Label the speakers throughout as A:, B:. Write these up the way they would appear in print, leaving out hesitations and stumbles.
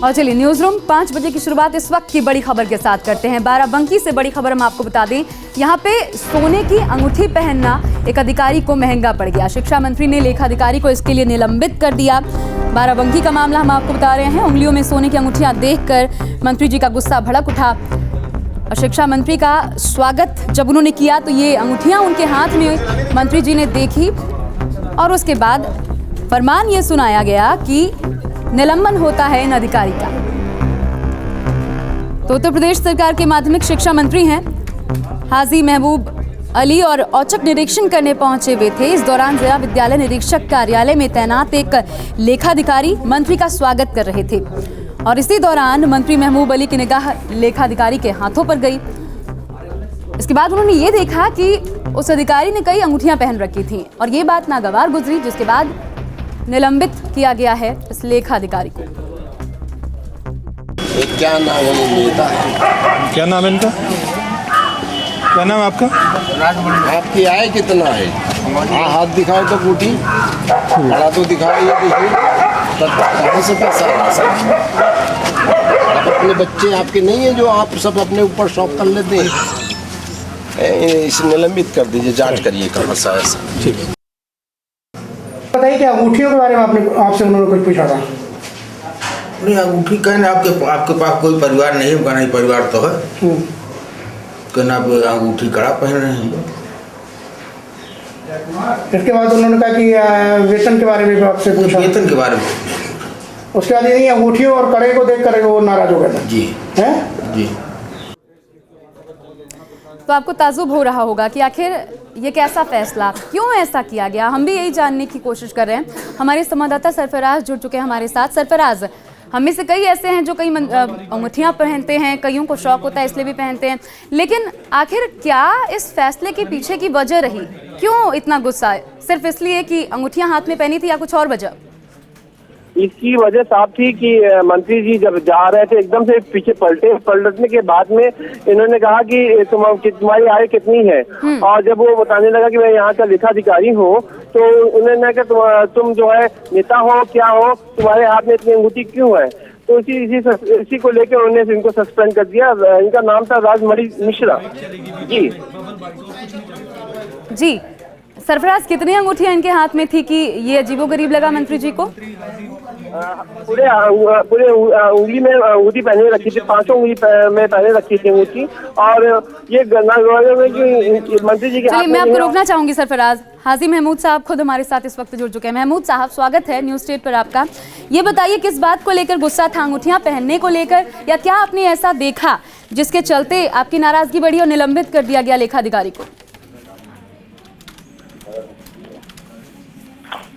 A: और चलिए news room 5 बजे की शुरुआत इस वक्त की बड़ी खबर के साथ करते हैं। बाराबंकी से बड़ी खबर हम आपको बता दें, यहाँ पे सोने की अंगूठी पहनना एक अधिकारी को महंगा पड़ गया। शिक्षा मंत्री ने लेखाधिकारी को इसके लिए निलंबित कर दिया। बाराबंकी का मामला हम आपको बता रहे हैं। उंगलियों में सोने की अंगूठियां देखकर मंत्री जी का गुस्सा भड़क उठा और शिक्षा मंत्री का स्वागत जब उन्होंने किया तो ये अंगूठियां उनके हाथ में मंत्री जी ने देखी और उसके बाद फरमान ये सुनाया गया कि निलंबन होता है इन अधिकारी का। तो उत्तर प्रदेश सरकार के माध्यमिक शिक्षा मंत्री हैं हाजी महबूब अली और औचक निरीक्षण करने पहुंचे हुए थे। इस दौरान जिला विद्यालय निरीक्षक कार्यालय में तैनात एक लेखाधिकारी मंत्री का स्वागत कर रहे थे और इसी दौरान मंत्री महबूब अली की निगाह लेखाधिकारी के हाथों पर गई। इसके बाद उन्होंने ये देखा कि उस अधिकारी ने कई अंगूठियां पहन रखी थी और ये बात नागवार गुजरी, जिसके बाद निलंबित किया गया है इस लेखाधिकारी को।
B: क्या नाम है?
C: क्या नाम है इनका? क्या नाम है आपका?
B: आपकी आय कितना है? हाँ, हाथ दिखाओ तो अंगूठी बड़ा तो दिखाओ। ये देखिए कहाँ से पैसा आ सकता? आप अपने बच्चे आपके नहीं है जो आप सब अपने ऊपर शौक कर लेते हैं। इसे निलंबित कर दीजिए, जांच करिए कहाँ से ऐसा। ठीक है,
D: बताइए क्या अंगूठियों के बारे में आपसे उन्होंने कुछ पूछा था?
E: नहीं, अंगूठी कहना आपके पास कोई परिवार नहीं है, नहीं परिवार तो है कहना आप अंगूठी कड़ा पहन रहे हैं।
D: इसके बाद उन्होंने कहा कि वेतन के बारे में आपसे पूछा।
E: वेतन के बारे में
D: उसके बाद यही अंगूठियों और कड़े को देख कर वो नाराज हो गया था।
E: जी
D: है
E: जी।
A: तो आपको ताज्जुब हो रहा होगा कि आखिर ये कैसा फैसला, क्यों ऐसा किया गया। हम भी यही जानने की कोशिश कर रहे हैं। हमारे संवाददाता सरफराज जुड़ चुके हैं हमारे साथ। सरफराज, हम में से कई ऐसे हैं जो कई अंगूठियां पहनते हैं, कईयों को शौक होता है इसलिए भी पहनते हैं, लेकिन आखिर क्या इस फैसले के पीछे की वजह रही? क्यों इतना गुस्सा? सिर्फ इसलिए कि अंगूठियां हाथ में पहनी थी या कुछ और वजह?
F: इसकी वजह साफ थी कि मंत्री जी जब जा रहे थे एकदम से पीछे पलटने के बाद में इन्होंने कहा कि तुम्हारी आय कितनी है, और जब वो बताने लगा कि मैं यहाँ का लेखाधिकारी हूँ तो उन्होंने कहा तुम जो है नेता हो क्या हो, तुम्हारे हाथ में इतनी अंगूठी क्यों है? तो इसी को लेकर उन्होंने इनको सस्पेंड कर दिया। इनका नाम था राजमणि मिश्रा जी।
A: जी सरफराज, कितनी अंगूठियां इनके हाथ में थी कि ये अजीबोगरीब लगा मंत्री जी को?
F: पूरे उंगली में अंगूठी पहने रखी थी, 5 उंगली में पहने रखी थी अंगूठी। और ये मंत्री जी के
A: चलिए मैं आपको रोकना चाहूंगी सरफराज। हाजी महमूद साहब खुद हमारे साथ इस वक्त जुड़ चुके हैं। महमूद साहब, स्वागत है न्यूज स्टेट पर आपका। ये बताइए किस बात को लेकर गुस्सा था, अंगूठियां पहनने को लेकर, या क्या आपने ऐसा देखा जिसके चलते आपकी नाराजगी बढ़ी और निलंबित कर दिया गया लेखाधिकारी को?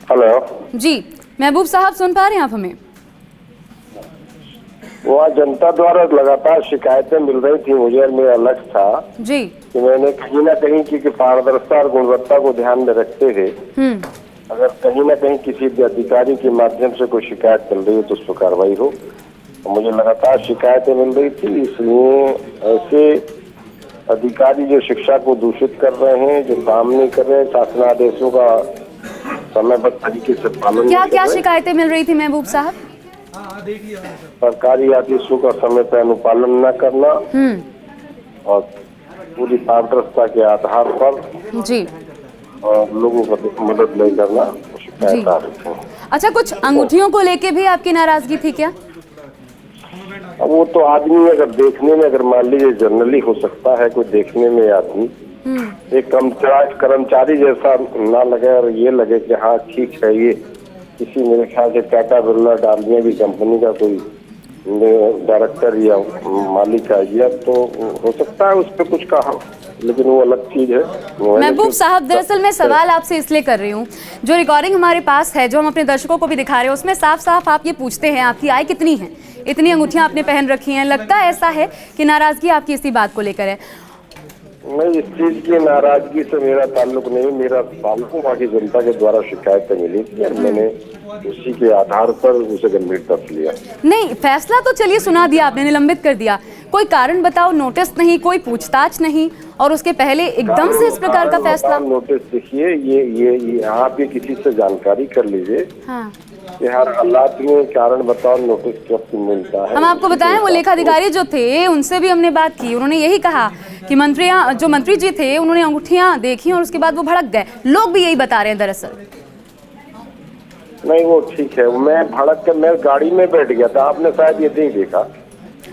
F: हेलो
A: जी महबूब साहब, सुन पा रहे हैं आप हमें?
F: वहाँ जनता द्वारा लगातार शिकायतें मिल रही थी, मुझे और मेरा लक्ष्य था
A: जी
F: कि मैंने कहीं ना कहीं की पारदर्शिता और गुणवत्ता को ध्यान में रखते हुए अगर कहीं ना कहीं किसी भी अधिकारी के माध्यम से कोई शिकायत मिल रही है तो उस पर कार्रवाई हो। तो मुझे लगातार शिकायतें मिल रही थी, इसलिए ऐसे अधिकारी जो शिक्षा को दूषित कर रहे हैं, जो काम नहीं कर रहे हैं, शासनादेशों का समयबद्ध तरीके से पालन,
A: क्या शिकायतें मिल रही थी महबूब साहब?
F: सरकारी आदेशों का समय पर अनुपालन न करना और पूरी पारदर्शिता के आधार पर
A: जी
F: और लोगों को मदद नहीं करना शिकायत आ रही है।
A: अच्छा, कुछ अंगूठियों को लेके भी आपकी नाराजगी थी क्या?
F: अब वो तो आदमी अगर देखने में, अगर मान लीजिए जनरली हो सकता है कोई देखने में आदमी एक कर्मचारी जैसा ना लगे और ये लगे कि हाँ ठीक है, ये किसी मेरे ख्याल से टाटा बिरला डालमिया की कंपनी का कोई डायरेक्टर या मालिक आ गया तो हो सकता है उस पर कुछ कहा, लेकिन वो अलग चीज है।
A: महबूब साहब, दरअसल मैं सवाल आपसे इसलिए कर रही हूँ, जो रिकॉर्डिंग हमारे पास है, जो हम अपने दर्शकों को भी दिखा रहे हैं, उसमें साफ साफ आप ये पूछते हैं आपकी आय कितनी है, इतनी अंगूठियां आपने पहन रखी हैं। लगता ऐसा है कि नाराजगी आपकी इसी बात को लेकर है।
F: नहीं, इस चीज की नाराजगी से मेरा ताल्लुक नहीं। मेरा ताल्लुक वहाँ की जनता के द्वारा शिकायतें मिली थी और मैंने उसी के आधार पर उसे गंभीरता से लिया।
A: नहीं, फैसला तो चलिए सुना दिया आपने, निलंबित कर दिया, कोई कारण बताओ? नोटिस नहीं, कोई पूछताछ नहीं, और उसके पहले एकदम से इस प्रकार का फैसला?
F: नोटिस देखिए, ये आप भी किसी से जानकारी कर लीजिए।
A: हाँ।
F: कि हर हालात में कारण बताओ नोटिस कब मिलता है।
A: हम आपको बताएं, वो लेखाधिकारी जो थे उनसे भी हमने बात की, उन्होंने यही कहा कि मंत्री जी थे उन्होंने अंगूठियां देखी और उसके बाद वो भड़क गए। लोग भी यही बता रहे हैं दरअसल।
F: नहीं वो ठीक है, मैं भड़क कर मैं गाड़ी में बैठ गया था, आपने शायद ये नहीं देखा।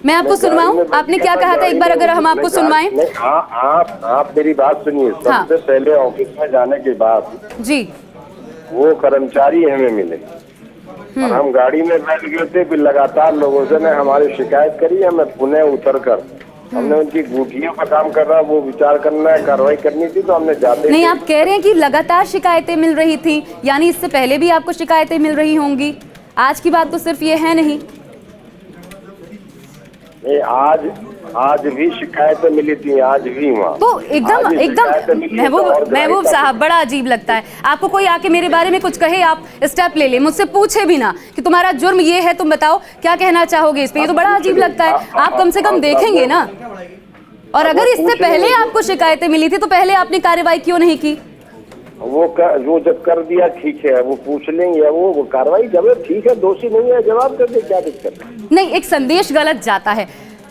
A: मैं आपको सुनवाऊं, आपने क्या कहा था एक बार अगर हम आपको सुनवाएं।
F: आप मेरी बात सुनिए। सबसे पहले ऑफिस में जाने के बाद
A: जी
F: वो कर्मचारी हमें मिले और हम गाड़ी में बैठ गए थे, फिर लगातार लोगों से ने हमारी शिकायत करी। हमें पुणे उतर कर हमने उनकी गुठियों पर काम करना, वो विचार करना है, कार्रवाई करनी थी, तो हमने जाते
A: नहीं। आप कह रहे हैं कि लगातार शिकायतें मिल रही थी, यानी इससे पहले भी आपको शिकायतें मिल रही होंगी। आज की बात तो सिर्फ ये है नहीं।
F: आज भी शिकायतें मिली थी, आज भी वहाँ
A: तो एकदम महबूब साहब, बड़ा अजीब लगता है। आपको कोई आके मेरे बारे में कुछ कहे, आप स्टेप ले ले, मुझसे पूछे भी ना कि तुम्हारा जुर्म ये है, तुम बताओ क्या कहना चाहोगे इस पे। ये तो बड़ा अजीब लगता है। आप कम से कम देखेंगे ना। और अगर इससे पहले आपको शिकायतें मिली थी तो पहले आपने कार्रवाई क्यों नहीं की?
F: वो जब कर दिया ठीक है, वो पूछ लेंगे, वो कार्रवाई जब ठीक है, दोषी नहीं है जवाब कर दे, क्या दिक्कत है?
A: नहीं, एक संदेश गलत जाता है।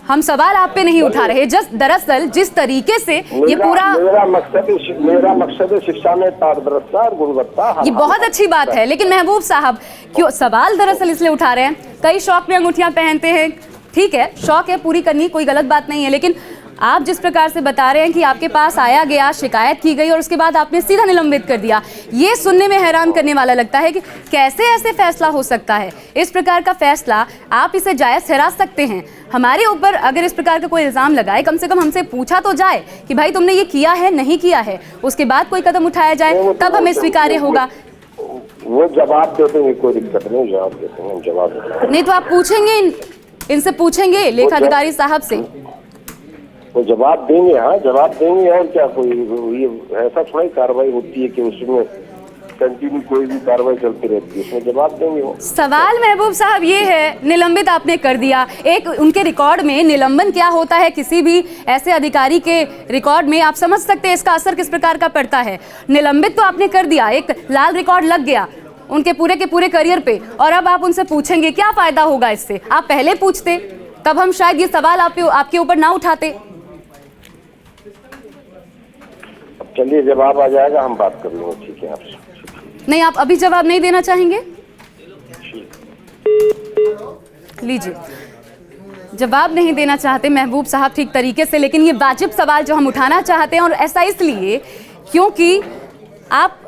A: हम सवाल आप पे नहीं उठा रहे, जस्ट दरअसल जिस तरीके से ये पूरा
F: मेरा मकसद है शिक्षा में पारदर्शिता और गुणवत्ता।
A: ये बहुत अच्छी बात है, लेकिन महबूब साहब क्यों सवाल दरअसल इसलिए उठा रहे हैं, कई शौक में अंगूठियां पहनते हैं, ठीक है, शौक है, पूरी करनी कोई गलत बात नहीं है, लेकिन आप जिस प्रकार से बता रहे हैं कि आपके पास आया गया, शिकायत की गई और उसके बाद आपने सीधा निलंबित कर दिया, ये सुनने में हैरान करने वाला लगता है कि कैसे ऐसे फैसला हो सकता है। इस प्रकार का फैसला आप इसे जायज़ ठहरा सकते हैं? हमारे ऊपर अगर इस प्रकार का कोई इल्ज़ाम लगाए, कम से कम हमसे पूछा तो जाए कि भाई तुमने ये किया है, नहीं किया है, उसके बाद कोई कदम उठाया जाए, तब हमें स्वीकार्य होगा।
F: वो जवाब दे देंगे, कोई दिक्कत नहीं, जवाब देते हैं, जवाब
A: नहीं तो आप पूछेंगे, इनसे पूछेंगे लेखाधिकारी साहब से,
F: वो जवाब देंगे। हाँ जवाब देंगे, और क्या कोई ये ऐसा थोड़ा ही कार्रवाई होती है कि उसमें कंटिन्यू कोई भी कार्रवाई चलती रहती है, उसमें जवाब देंगे वो।
A: सवाल महबूब साहब ये है, निलंबित आपने कर दिया, एक उनके रिकॉर्ड में निलंबन क्या होता है, किसी भी ऐसे अधिकारी के रिकॉर्ड में आप समझ सकते हैं इसका असर किस प्रकार का पड़ता है। निलंबित तो आपने कर दिया, एक लाल रिकॉर्ड लग गया उनके पूरे के पूरे करियर पे, और अब आप उनसे पूछेंगे, क्या फायदा होगा इससे? आप पहले पूछते, तब हम शायद ये सवाल आपके ऊपर ना उठाते।
F: चलिए जवाब आ जाएगा, हम बात कर लेंगे, ठीक है आपसे।
A: नहीं, आप अभी जवाब नहीं देना चाहेंगे? लीजिए, जवाब नहीं देना चाहते महबूब साहब ठीक तरीके से, लेकिन ये वाजिब सवाल जो हम उठाना चाहते हैं, और ऐसा इसलिए क्योंकि आप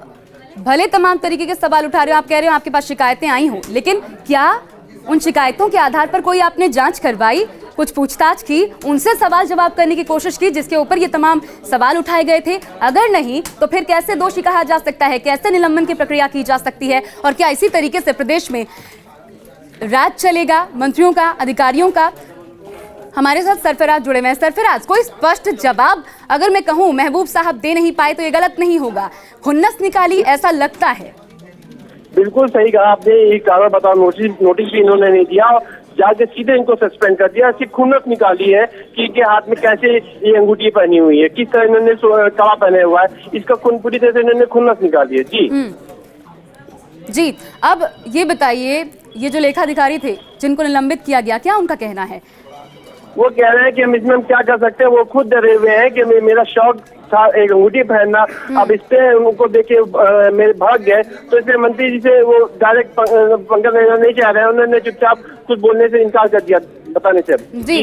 A: भले तमाम तरीके के सवाल उठा रहे हो, आप कह रहे हो आपके पास शिकायतें आई हों, लेकिन क्या उन शिकायतों के आधार पर कोई आपने जांच करवाई, कुछ पूछताछ की, उनसे सवाल जवाब करने की कोशिश की जिसके ऊपर ये तमाम सवाल उठाए गए थे? अगर नहीं तो फिर कैसे दोषी कहा जा सकता है, कैसे निलंबन की प्रक्रिया की जा सकती है, और क्या इसी तरीके से प्रदेश में राज चलेगा मंत्रियों का, अधिकारियों का? हमारे साथ सरफराज जुड़े हुए हैं। सरफराज, कोई स्पष्ट जवाब अगर मैं कहूँ महबूब साहब दे नहीं पाए तो ये गलत नहीं होगा, हुन्नस निकाली ऐसा लगता है?
F: बिल्कुल सही कहा आपने, ये कारण बताओ नोटिस भी इन्होंने नहीं दिया, जाके सीधे इनको सस्पेंड कर दिया। सिर्फ खुन्नस निकाली है कि इनके हाथ में कैसे ये अंगूठी पहनी हुई है, किस तरह इन्होंने कड़ा पहने हुआ है, इसका पूरी तरह से इन्होंने खुन्नस निकाली है।
A: जी, अब ये बताइए, ये जो लेखाधिकारी थे जिनको निलंबित किया गया, क्या उनका कहना है?
F: वो कह रहे हैं कि हम इसमें हम क्या कर सकते हैं, वो खुद डरे हुए हैं कि मेरा शौक था एक अंगूठी पहनना, अब इस पे उनको देखे मेरे भाग गए, तो इसलिए मंत्री जी से वो डायरेक्ट पंगा लेना नहीं चाह रहे हैं, उन्होंने चुपचाप कुछ बोलने से इनकार कर दिया, बताने से।
A: जी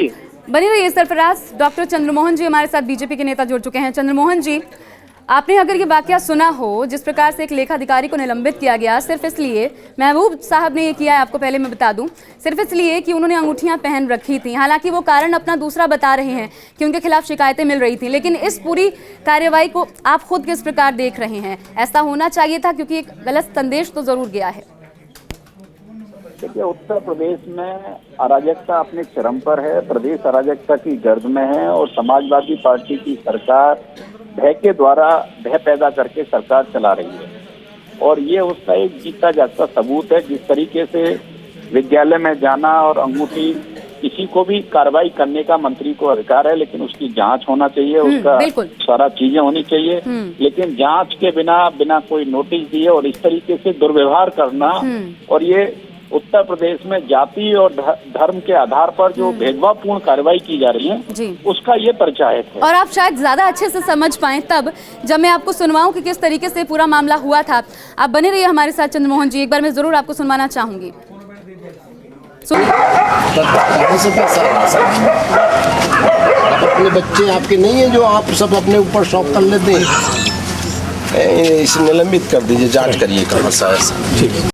A: बनी रहिए सरफराज। डॉक्टर चंद्रमोहन जी हमारे साथ बीजेपी के नेता जुड़ चुके हैं। चंद्रमोहन जी, आपने अगर ये वाकया सुना हो जिस प्रकार से एक लेखाधिकारी को निलंबित किया गया सिर्फ इसलिए, महबूब साहब ने ये किया है, आपको पहले मैं बता दूं, सिर्फ इसलिए कि उन्होंने अंगूठियां पहन रखी थी, हालांकि वो कारण अपना दूसरा बता रहे हैं कि उनके खिलाफ शिकायतें मिल रही थी, लेकिन इस पूरी कार्यवाही को आप खुद किस प्रकार देख रहे हैं? ऐसा होना चाहिए था क्योंकि एक गलत संदेश तो जरूर गया है।
G: देखिए, उत्तर प्रदेश में अराजकता अपने चरम पर है, प्रदेश अराजकता की गर्द में है, और समाजवादी पार्टी की सरकार भय के द्वारा भय पैदा करके सरकार चला रही है, और ये उसका एक जीता जागता सबूत है। जिस तरीके से विद्यालय में जाना और अंगूठी किसी को भी कार्रवाई करने का मंत्री को अधिकार है, लेकिन उसकी जांच होना चाहिए, उसका
A: बिल्कुल।
G: सारा चीजें होनी चाहिए। लेकिन जांच के बिना कोई नोटिस दिए और इस तरीके से दुर्व्यवहार करना, और ये उत्तर प्रदेश में जाति और धर्म के आधार पर जो भेदभावपूर्ण कार्रवाई की जा रही है, उसका ये परिचायक है।
A: और आप शायद ज्यादा अच्छे से समझ पाए तब जब मैं आपको सुनवाऊं कि किस तरीके से पूरा मामला हुआ था। आप बने रहिए हमारे साथ चंद्रमोहन जी, एक बार मैं जरूर आपको सुनवाना चाहूंगी।
B: कहाँ से पैसा आ सकता? आप अपने बच्चे आपके नहीं है जो आप सब अपने ऊपर शौक कर लेते हैं। इसे निलंबित कर दीजिए, जांच करिए कहाँ से आया।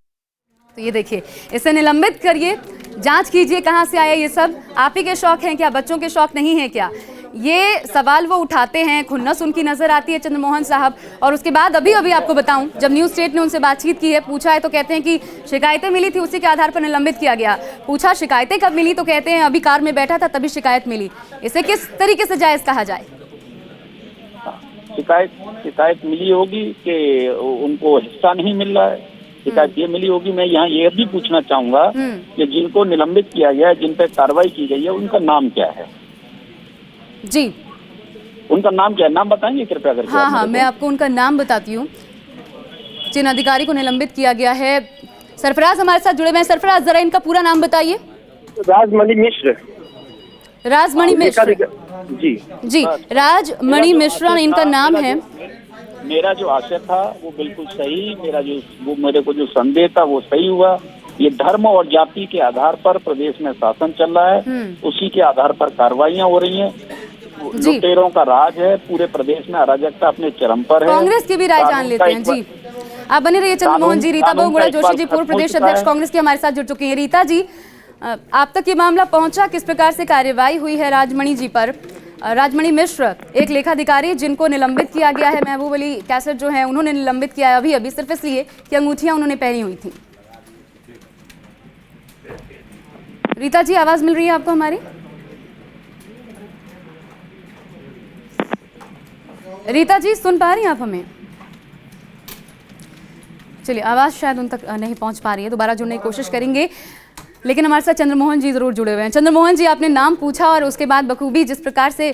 A: तो ये देखिए, इसे निलंबित करिए, जांच कीजिए कहाँ से आया ये सब। आप ही के शौक हैं क्या, बच्चों के शौक नहीं है क्या? ये सवाल वो उठाते हैं, खुन्नस उनकी नजर आती है चंद्रमोहन साहब। और उसके बाद अभी आपको बताऊं, जब न्यूज़ स्टेट ने उनसे बातचीत की है, पूछा है, तो कहते हैं कि शिकायतें मिली थी, उसी के आधार पर निलंबित किया गया। पूछा शिकायतें कब मिली, तो कहते हैं अभी कार में बैठा था तभी शिकायत मिली। इसे किस तरीके से जायज कहा जाए?
G: शिकायत मिली होगी कि उनको हिस्सा नहीं मिल रहा है, शिकायत ये मिली होगी। मैं यहाँ ये भी पूछना चाहूंगा कि जिनको निलंबित किया गया है, जिन पे कार्रवाई की गई है, उनका नाम क्या है?
A: जी,
G: उनका नाम क्या है, नाम बताएंगे कृपया करके?
A: हाँ, मैं आपको उनका नाम बताती हूँ। जिन अधिकारी को निलंबित किया गया है, सरफराज हमारे साथ जुड़े हुए हैं। सरफराज, जरा इनका पूरा नाम बताइए।
F: राजमणि मिश्र।
A: राजमणि मिश्र जी, राजमणि मिश्रा इनका नाम है।
G: मेरा जो आशय था वो बिल्कुल सही, मेरे को जो संदेह था वो सही हुआ। ये धर्म और जाति के आधार पर प्रदेश में शासन चल रहा है, उसी के आधार पर कार्रवाइयां हो रही हैं। लुटेरों का राज है, पूरे प्रदेश में अराजकता अपने चरम पर है।
A: कांग्रेस की भी राय जान लेते हैं। जी, आप बने रहिए चंद्रमोहन जी। रीता बहुगुणा जोशी जी, पूर्व प्रदेश अध्यक्ष कांग्रेस की, हमारे साथ जुड़ चुकी है। रीता जी, आप तक ये मामला पहुंचा, किस प्रकार से कार्यवाही हुई है राजमणि जी पर? राजमणि मिश्र एक लेखाधिकारी जिनको निलंबित किया गया है, महबूब अली कैसर जो है उन्होंने निलंबित किया है अभी सिर्फ इसलिए कि अंगूठियां उन्होंने पहनी हुई थी। रीता जी, आवाज मिल रही है आपको हमारी? रीता जी, सुन पा रही हैं आप हमें? चलिए, आवाज शायद उन तक नहीं पहुंच पा रही है, दोबारा जुड़ने की कोशिश करेंगे। लेकिन हमारे साथ चंद्रमोहन जी जरूर जुड़े हुए हैं। चंद्रमोहन जी, आपने नाम पूछा और उसके बाद बखूबी जिस प्रकार से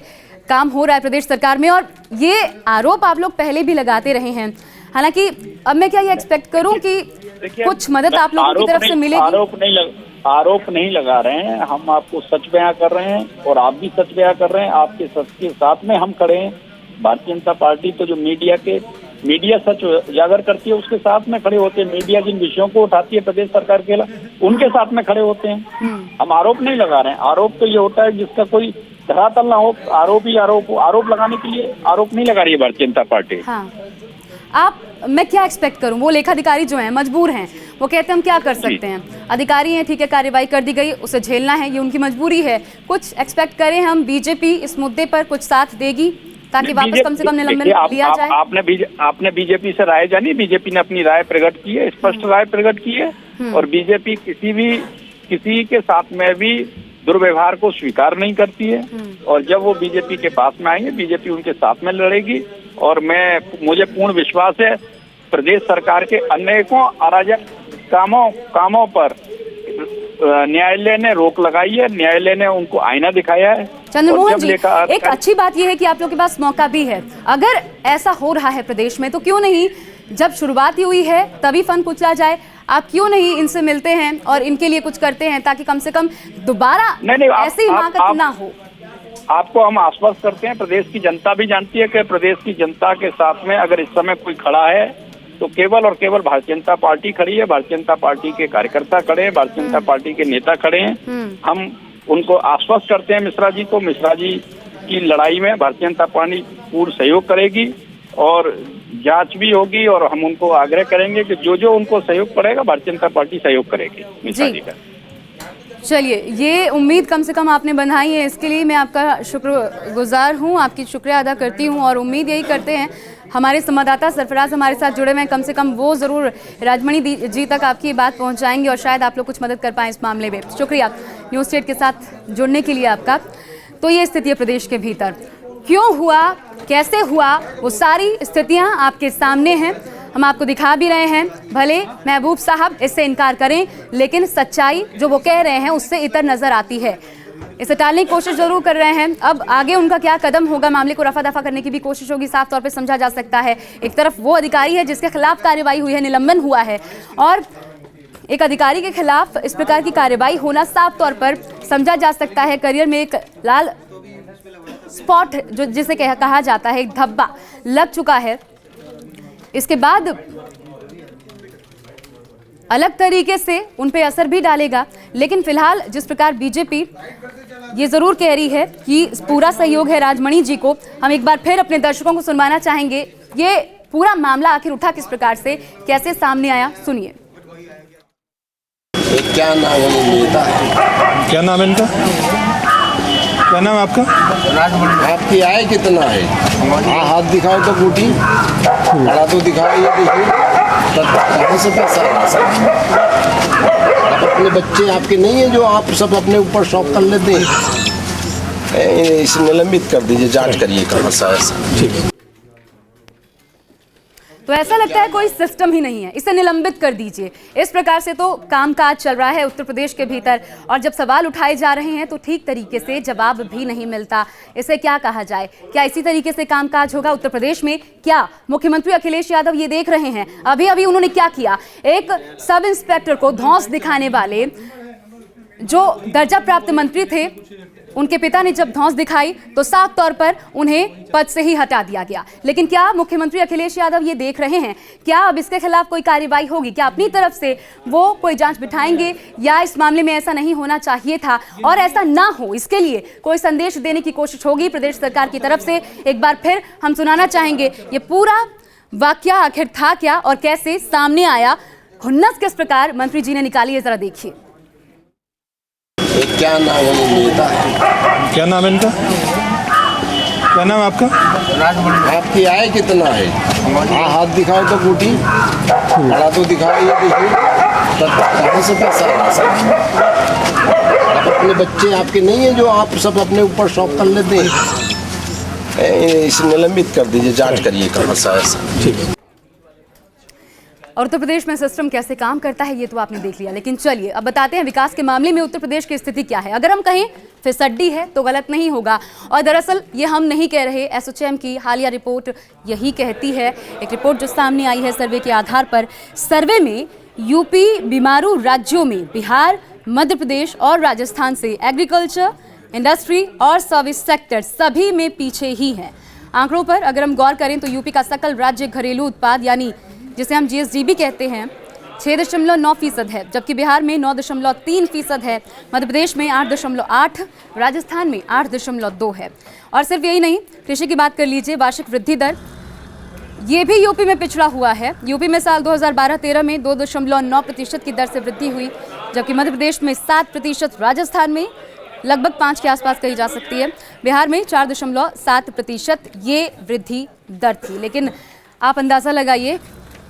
A: काम हो रहा है प्रदेश सरकार में, और ये आरोप आप लोग पहले भी लगाते रहे हैं। हालांकि अब मैं क्या ये एक्सपेक्ट करूं कि कुछ मदद आप लोगों की तरफ से मिलेगी?
G: आरोप नहीं लगा रहे हैं, हम आपको सच बयां कर रहे हैं और आप भी सच बयां कर रहे हैं। आपके सच के साथ में हम खड़े हैं। भारतीय जनता पार्टी तो जो मीडिया सच उजागर करती है उसके साथ में खड़े होते हैं। मीडिया जिन विषयों को उठाती है प्रदेश सरकार के खिलाफ, उनके साथ में खड़े होते हैं। हम आरोप नहीं लगा रहे हैं। आरोप तो ये होता है जिसका कोई धरातल ना हो, आरोप ही आरोप लगाने के लिए आरोप नहीं लगा रही है भारतीय जनता पार्टी।
A: हाँ, मैं क्या एक्सपेक्ट करूं? वो लेखाधिकारी जो हैं मजबूर हैं, वो कहते हैं हम क्या कर सकते हैं, अधिकारी हैं, ठीक है, कार्रवाई कर दी गई, उसे झेलना है, ये उनकी मजबूरी है। कुछ एक्सपेक्ट करें हम, बीजेपी इस मुद्दे पर कुछ साथ देगी ताकि वापस कम से कम निलंबन लिया जाए?
G: आपने बीजेपी से राय जानी? बीजेपी ने अपनी राय प्रकट की है, स्पष्ट राय प्रकट की है, और बीजेपी किसी के साथ में भी दुर्व्यवहार को स्वीकार नहीं करती है। और जब वो बीजेपी के पास में आएंगे, बीजेपी उनके साथ में लड़ेगी। और मुझे पूर्ण विश्वास है प्रदेश सरकार के अनेकों अराजक कामों पर न्यायालय ने रोक लगाई है, न्यायालय ने उनको आईना दिखाया है।
A: चंद्रमोहन जी, एक अच्छी बात यह है कि आप लोगों के पास मौका भी है। अगर ऐसा हो रहा है प्रदेश में, तो क्यों नहीं, जब शुरुआत ही हुई है तभी फन कुचला जाए। आप क्यों नहीं इनसे मिलते हैं और इनके लिए कुछ करते हैं ताकि कम से कम दोबारा ऐसी हिमाकत ना हो?
G: आपको हम आश्वस्त करते हैं, प्रदेश की जनता भी जानती है कि प्रदेश की जनता के साथ में अगर इस समय कोई खड़ा है तो केवल और केवल भारतीय जनता पार्टी खड़ी है। भारतीय जनता पार्टी के कार्यकर्ता खड़े हैं, भारतीय जनता पार्टी के नेता खड़े हैं। हम उनको आश्वस्त करते हैं, मिश्रा जी को, मिश्रा जी की लड़ाई में भारतीय जनता पार्टी पूर्ण सहयोग करेगी और जांच भी होगी। और हम उनको आग्रह करेंगे कि जो उनको सहयोग पड़ेगा भारतीय जनता पार्टी सहयोग करेगी मिश्रा जी का।
A: चलिए, ये उम्मीद कम से कम आपने बंधाई है, इसके लिए मैं आपका शुक्रगुजार हूँ, आपकी शुक्रिया अदा करती हूँ। और उम्मीद यही करते हैं, हमारे संवाददाता सरफराज हमारे साथ जुड़े हुए हैं, कम से कम वो ज़रूर राजमणि जी तक आपकी बात पहुँचाएंगे और शायद आप लोग कुछ मदद कर पाएँ इस मामले में। शुक्रिया न्यूज़ स्टेट के साथ जुड़ने के लिए आपका। तो ये स्थिति है प्रदेश के भीतर, क्यों हुआ, कैसे हुआ, वो सारी स्थितियाँ आपके सामने हैं, हम आपको दिखा भी रहे हैं। भले महबूब साहब इससे इनकार करें, लेकिन सच्चाई जो वो कह रहे हैं उससे इतर नजर आती है। इसे टालने की कोशिश जरूर कर रहे हैं। अब आगे उनका क्या कदम होगा, मामले को रफा दफा करने की भी कोशिश होगी, साफ तौर पे समझा जा सकता है। एक तरफ वो अधिकारी है जिसके खिलाफ कार्रवाई हुई है, निलंबन हुआ है, और एक अधिकारी के खिलाफ इस प्रकार की कार्रवाई होना साफ तौर पर समझा जा सकता है करियर में एक लाल स्पॉट जो जिसे कहा जाता है, एक धब्बा लग चुका है। इसके बाद अलग तरीके से उन पे असर भी डालेगा, लेकिन फिलहाल जिस प्रकार बीजेपी ये जरूर कह रही है कि पूरा सहयोग है राजमणि जी को, हम एक बार फिर अपने दर्शकों को सुनवाना चाहेंगे। ये पूरा मामला आखिर उठा किस प्रकार से, कैसे सामने आया, सुनिए।
B: क्या नाम है नेता?
C: क्या नाम है इनका? क्या नाम है आपका?
B: आपकी आय कितना है? हाथ दिखाओ तो बूटी, बड़ा तो दिखाओ, ये देखिए कहाँ से पैसा आ सकता? आप अपने बच्चे आपके नहीं है जो आप सब अपने ऊपर शौक कर लेते हैं? इसे निलंबित कर दीजिए, जांच करिए कहाँ से ऐसा। ठीक है।
A: तो ऐसा लगता है कोई सिस्टम ही नहीं है, इसे निलंबित कर दीजिए। इस प्रकार से तो कामकाज चल रहा है उत्तर प्रदेश के भीतर, और जब सवाल उठाए जा रहे हैं तो ठीक तरीके से जवाब भी नहीं मिलता। इसे क्या कहा जाए? क्या इसी तरीके से कामकाज होगा उत्तर प्रदेश में? क्या मुख्यमंत्री अखिलेश यादव ये देख रहे हैं? अभी अभी उन्होंने क्या किया, एक सब इंस्पेक्टर को धौंस दिखाने वाले जो दर्जा प्राप्त मंत्री थे, उनके पिता ने जब धौंस दिखाई तो साफ तौर पर उन्हें पद से ही हटा दिया गया। लेकिन क्या मुख्यमंत्री अखिलेश यादव ये देख रहे हैं? क्या अब इसके खिलाफ कोई कार्रवाई होगी? क्या अपनी तरफ से वो कोई जांच बिठाएंगे, या इस मामले में ऐसा नहीं होना चाहिए था और ऐसा ना हो इसके लिए कोई संदेश देने की कोशिश होगी प्रदेश सरकार की तरफ से? एक बार फिर हम सुनाना चाहेंगे ये पूरा वाकया आखिर था क्या और कैसे सामने आया, खुन्नस किस प्रकार मंत्री जी ने निकाली है, जरा देखिए।
B: क्या नाम है नेता?
C: क्या नाम है इनका? क्या नाम है आपका?
B: आपकी आय कितना है? हाथ दिखाओ तो बूटी, बड़ा तो दिखाओ, ये देखिए कहाँ से पैसा आ सकता? आप अपने बच्चे आपके नहीं है जो आप सब अपने ऊपर शौक कर लेते हैं? इसे निलंबित कर दीजिए, जांच करिए कहाँ से ऐसा। ठीक है।
A: और उत्तर प्रदेश में सिस्टम कैसे काम करता है ये तो आपने देख लिया, लेकिन चलिए अब बताते हैं विकास के मामले में उत्तर प्रदेश की स्थिति क्या है। अगर हम कहें फिसड्डी है तो गलत नहीं होगा, और दरअसल ये हम नहीं कह रहे, एसोचैम की हालिया रिपोर्ट यही कहती है। एक रिपोर्ट जो सामने आई है सर्वे के आधार पर, सर्वे में यूपी बीमारू राज्यों में बिहार, मध्य प्रदेश और राजस्थान से एग्रीकल्चर, इंडस्ट्री और सर्विस सेक्टर सभी में पीछे ही है। आंकड़ों पर अगर हम गौर करें तो यूपी का सकल राज्य घरेलू उत्पाद यानी जिसे हम जीएसडीपी कहते हैं 6.9% है, जबकि बिहार में 9.3% है, मध्य प्रदेश में 8.8, राजस्थान में 8.2 है। और सिर्फ यही नहीं, कृषि की बात कर लीजिए, वार्षिक वृद्धि दर ये भी यूपी में पिछड़ा हुआ है। यूपी में साल 2012-13 में 2.9% की दर से वृद्धि हुई, जबकि मध्य प्रदेश में 7%, राजस्थान में लगभग 5 के आसपास कही जा सकती है, बिहार में 4.7% ये वृद्धि दर थी। लेकिन आप अंदाज़ा लगाइए,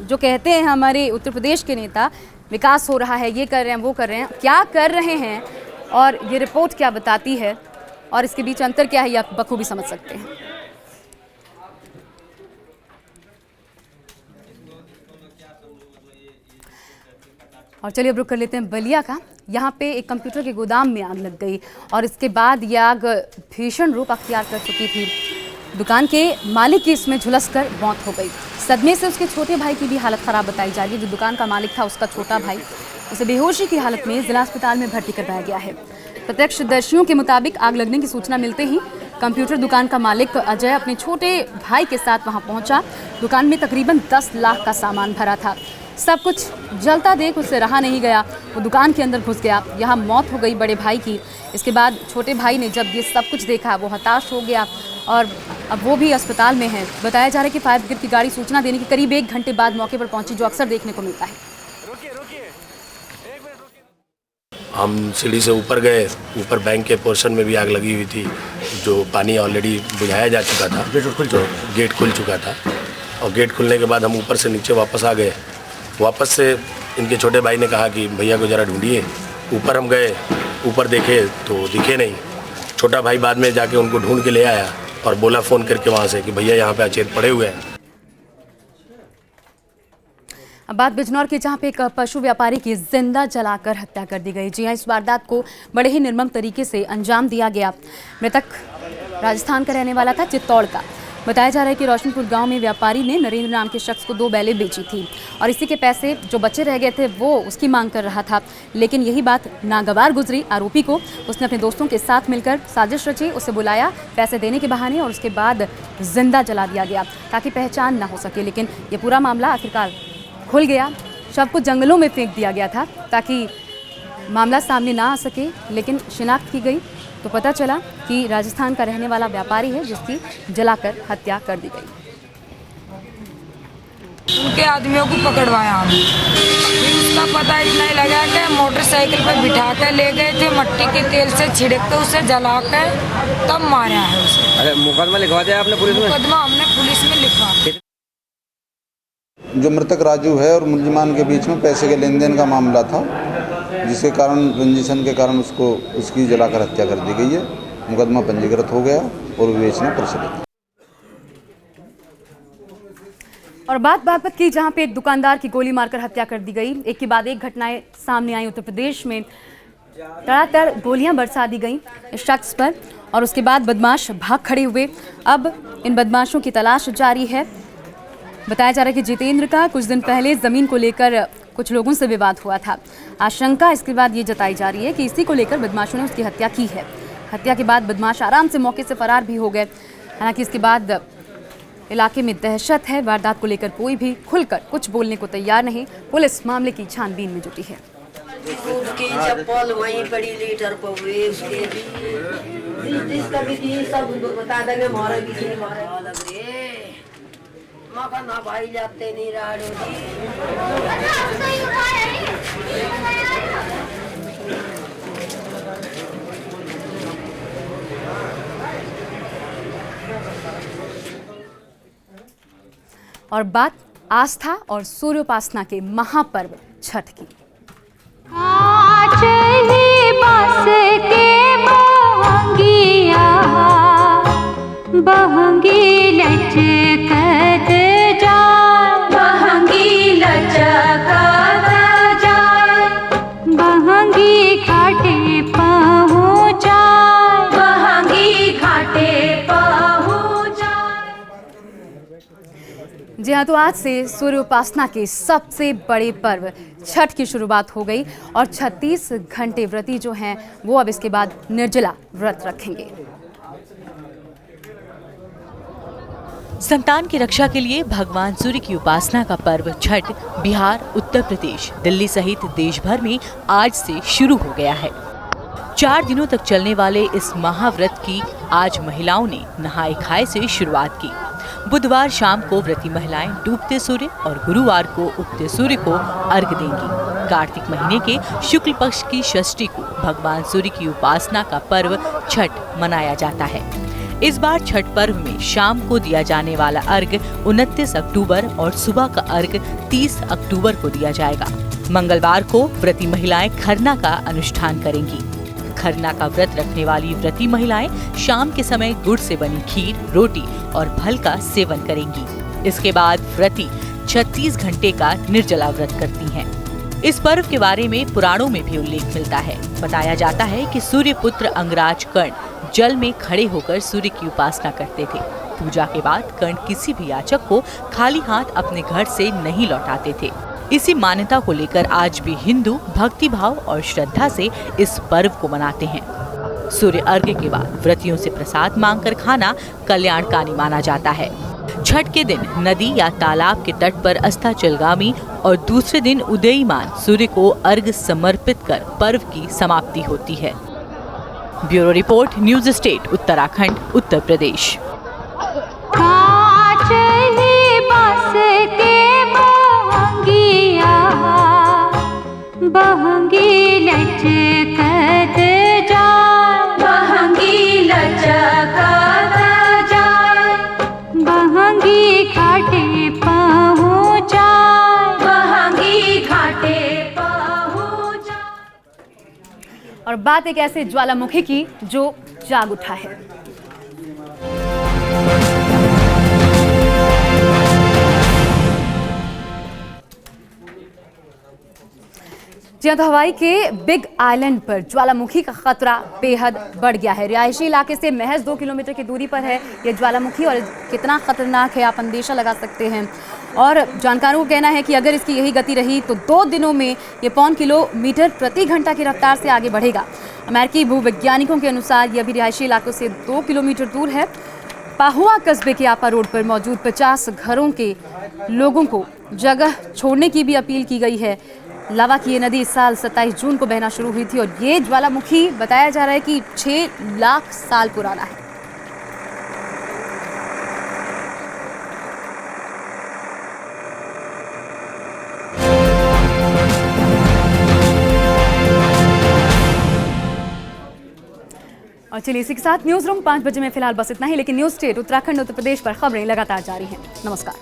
A: जो कहते हैं हमारे उत्तर प्रदेश के नेता विकास हो रहा है, ये कर रहे हैं, वो कर रहे हैं, क्या कर रहे हैं और ये रिपोर्ट क्या बताती है और इसके बीच अंतर क्या है, ये आप बखूबी समझ सकते हैं। और चलिए अब रुक कर लेते हैं बलिया का। यहाँ पे एक कंप्यूटर के गोदाम में आग लग गई और इसके बाद ये आग भीषण रूप अख्तियार कर चुकी थी। दुकान के मालिक की इसमें झुलसकर मौत हो गई। सदमे से उसके छोटे भाई की भी हालत ख़राब बताई जा रही है। जो दुकान का मालिक था, उसका छोटा भाई, उसे बेहोशी की हालत में जिला अस्पताल में भर्ती करवाया गया है। प्रत्यक्षदर्शियों के मुताबिक आग लगने की सूचना मिलते ही कंप्यूटर दुकान का मालिक अजय अपने छोटे भाई के साथ वहां पहुंचा। दुकान में तकरीबन 10 लाख का सामान भरा था। सब कुछ जलता देख उससे रहा नहीं गया, वो दुकान के अंदर घुस गया। यहाँ मौत हो गई बड़े भाई की। इसके बाद छोटे भाई ने जब ये सब कुछ देखा वो हताश हो गया और अब वो भी अस्पताल में है। बताया जा रहा है कि फायर ब्रिगेड की गाड़ी सूचना देने के करीब 1 घंटे बाद मौके पर पहुंची, जो अक्सर देखने को मिलता है।
H: हम सीढ़ी से ऊपर गए, ऊपर बैंक के पोर्शन में भी आग लगी हुई थी, जो पानी ऑलरेडी बुझाया जा चुका था, गेट खुल चुका था। और गेट खुलने के बाद हम ऊपर से नीचे वापस आ गए। वापस से इनके छोटे भाई ने कहा कि भैया को ज़रा ढूंढिए। ऊपर हम गए, ऊपर देखे तो दिखे नहीं। छोटा भाई बाद में जाके उनको ढूंढ के ले आया और बोला फ़ोन करके वहाँ से कि भैया यहाँ पे अचेत पड़े हुए हैं।
A: अब बात बिजनौर की, जहां पे एक पशु व्यापारी की जिंदा जलाकर हत्या कर दी गई। जी हां, इस वारदात को बड़े ही निर्मम तरीके से अंजाम दिया गया। मृतक राजस्थान का रहने वाला था, चित्तौड़ का। बताया जा रहा है कि रोशनपुर गांव में व्यापारी ने नरेंद्र नाम के शख्स को 2 बैलें बेची थी और इसी के पैसे जो बचे रह गए थे वो उसकी मांग कर रहा था। लेकिन यही बात नागवार गुजरी आरोपी को। उसने अपने दोस्तों के साथ मिलकर साजिश रची, उसे बुलाया पैसे देने के बहाने और उसके बाद जिंदा जला दिया गया ताकि पहचान ना हो सके। लेकिन ये पूरा मामला आखिरकार खुल गया। शव को जंगलों में फेंक दिया गया था ताकि मामला सामने ना आ सके। लेकिन शिनाख्त की गई तो पता चला कि राजस्थान का रहने वाला व्यापारी है जिसकी जलाकर हत्या कर दी गई।
I: उनके आदमियों को पकड़वाया हम, फिर उसका पता ही नहीं लगा कि मोटरसाइकिल पे बिठा के ले गए थे, मट्टी के तेल से छिड़क के उसे जला के तब मारा है उसे।
J: अरे मुकदमा लिखवा दिया आपने पुलिस में?
I: मुकदमा हमने पुलिस में लिखवा।
K: जो मृतक राजू है और मुलजिमान के बीच में पैसे के लेन देन का मामला था, जिसके कारण रंजिशन के कारण उसकी जलाकर हत्या कर दी गई है। मुकदमा पंजीकृत हो गया और विवेचना प्रचलित।
A: और बात बागपत की, जहां पे एक दुकानदार की गोली मारकर हत्या कर दी गई। एक के बाद एक घटनाएं सामने आई। उत्तर प्रदेश में तड़ातड़ गोलियां बरसा दी गई इस शख्स पर और उसके बाद बदमाश भाग खड़े हुए। अब इन बदमाशों की तलाश जारी है। बताया जा रहा है कि जितेंद्र का कुछ दिन पहले ज़मीन को लेकर कुछ लोगों से विवाद हुआ था। आशंका इसके बाद ये जताई जा रही है कि इसी को लेकर बदमाशों ने उसकी हत्या की है। हत्या के बाद बदमाश आराम से मौके से फरार भी हो गए। हालांकि इसके बाद इलाके में दहशत है। वारदात को लेकर कोई भी खुलकर कुछ बोलने को तैयार नहीं। पुलिस मामले की छानबीन में जुटी है।
L: उसकी चप्पल वहीं पड़ी लीटर पर हुए, उसके भी सब बता देंगे मारे किसी ने मारे माका ना भाई जाते नहीं राड़ो
A: और बात आस्था और सूर्योपासना के महापर्व छठ की।
M: बहंगी लचकत जाए, बहंगी लचकत जाए, बहंगी घाटे पहुँचाए, बहंगी घाटे पहुँचाए।
A: जी हाँ, तो आज से सूर्योपासना के सबसे बड़े पर्व छठ की शुरुआत हो गई और 36 घंटे व्रती जो हैं वो अब इसके बाद निर्जला व्रत रखेंगे।
N: संतान की रक्षा के लिए भगवान सूर्य की उपासना का पर्व छठ बिहार, उत्तर प्रदेश, दिल्ली सहित देश भर में आज से शुरू हो गया है। 4 दिनों तक चलने वाले इस महाव्रत की आज महिलाओं ने नहाए खाए से शुरुआत की। बुधवार शाम को व्रती महिलाएं डूबते सूर्य और गुरुवार को उगते सूर्य को अर्घ्य देंगी। कार्तिक महीने के शुक्ल पक्ष की षष्ठी को भगवान सूर्य की उपासना का पर्व छठ मनाया जाता है। इस बार छठ पर्व में शाम को दिया जाने वाला अर्घ्य 29 अक्टूबर और सुबह का अर्घ्य 30 अक्टूबर को दिया जाएगा। मंगलवार को व्रती महिलाएं खरना का अनुष्ठान करेंगी। खरना का व्रत रखने वाली व्रती महिलाएं शाम के समय गुड़ से बनी खीर, रोटी और फल का सेवन करेंगी। इसके बाद व्रती 36 घंटे का निर्जला व्रत करती हैं। इस पर्व के बारे में पुराणों में भी उल्लेख मिलता है। बताया जाता है कि सूर्य पुत्र अंगराज कर्ण जल में खड़े होकर सूर्य की उपासना करते थे। पूजा के बाद कर्ण किसी भी याचक को खाली हाथ अपने घर से नहीं लौटाते थे। इसी मान्यता को लेकर आज भी हिंदू भक्ति भाव और श्रद्धा से इस पर्व को मनाते हैं। सूर्य अर्घ्य के बाद व्रतियों से प्रसाद मांगकर खाना कल्याणकारी माना जाता है। छठ के दिन नदी या तालाब के तट पर अस्ताचलगामी और दूसरे दिन उदयीमान सूर्य को अर्घ्य समर्पित कर पर्व की समाप्ति होती है। Bureau report, news state, Uttarakhand, Uttar Pradesh.
M: बहंगी लचकत जाए, बहंगी लचकत जाए, बहंगी घाटे पहुँचाए, बहंगी घाटे पहुँचाए।
A: और बात एक ऐसे ज्वालामुखी की जो जाग उठा है। जी हाँ, तो हवाई के बिग आइलैंड पर ज्वालामुखी का खतरा बेहद बढ़ गया है। रिहायशी इलाके से महज 2 किलोमीटर की दूरी पर है ये ज्वालामुखी और कितना खतरनाक है आप अंदेशा लगा सकते हैं। और जानकारों का कहना है कि अगर इसकी यही गति रही तो 2 दिनों में ये 5 किलोमीटर प्रति घंटा की रफ्तार से आगे बढ़ेगा। अमेरिकी भूवैज्ञानिकों के अनुसार ये अभी रिहायशी इलाकों से 2 किलोमीटर दूर है। पाहुआ कस्बे के आपा रोड पर मौजूद 50 घरों के लोगों को जगह छोड़ने की भी अपील की गई है। लावा की ये नदी इस साल 27 जून को बहना शुरू हुई थी और ये ज्वालामुखी बताया जा रहा है कि 6 लाख साल पुराना है। और चलिए इसी के साथ न्यूज रूम 5 बजे में फिलहाल बस इतना ही, लेकिन न्यूज स्टेट उत्तराखंड उत्तर प्रदेश पर खबरें लगातार जारी हैं। नमस्कार।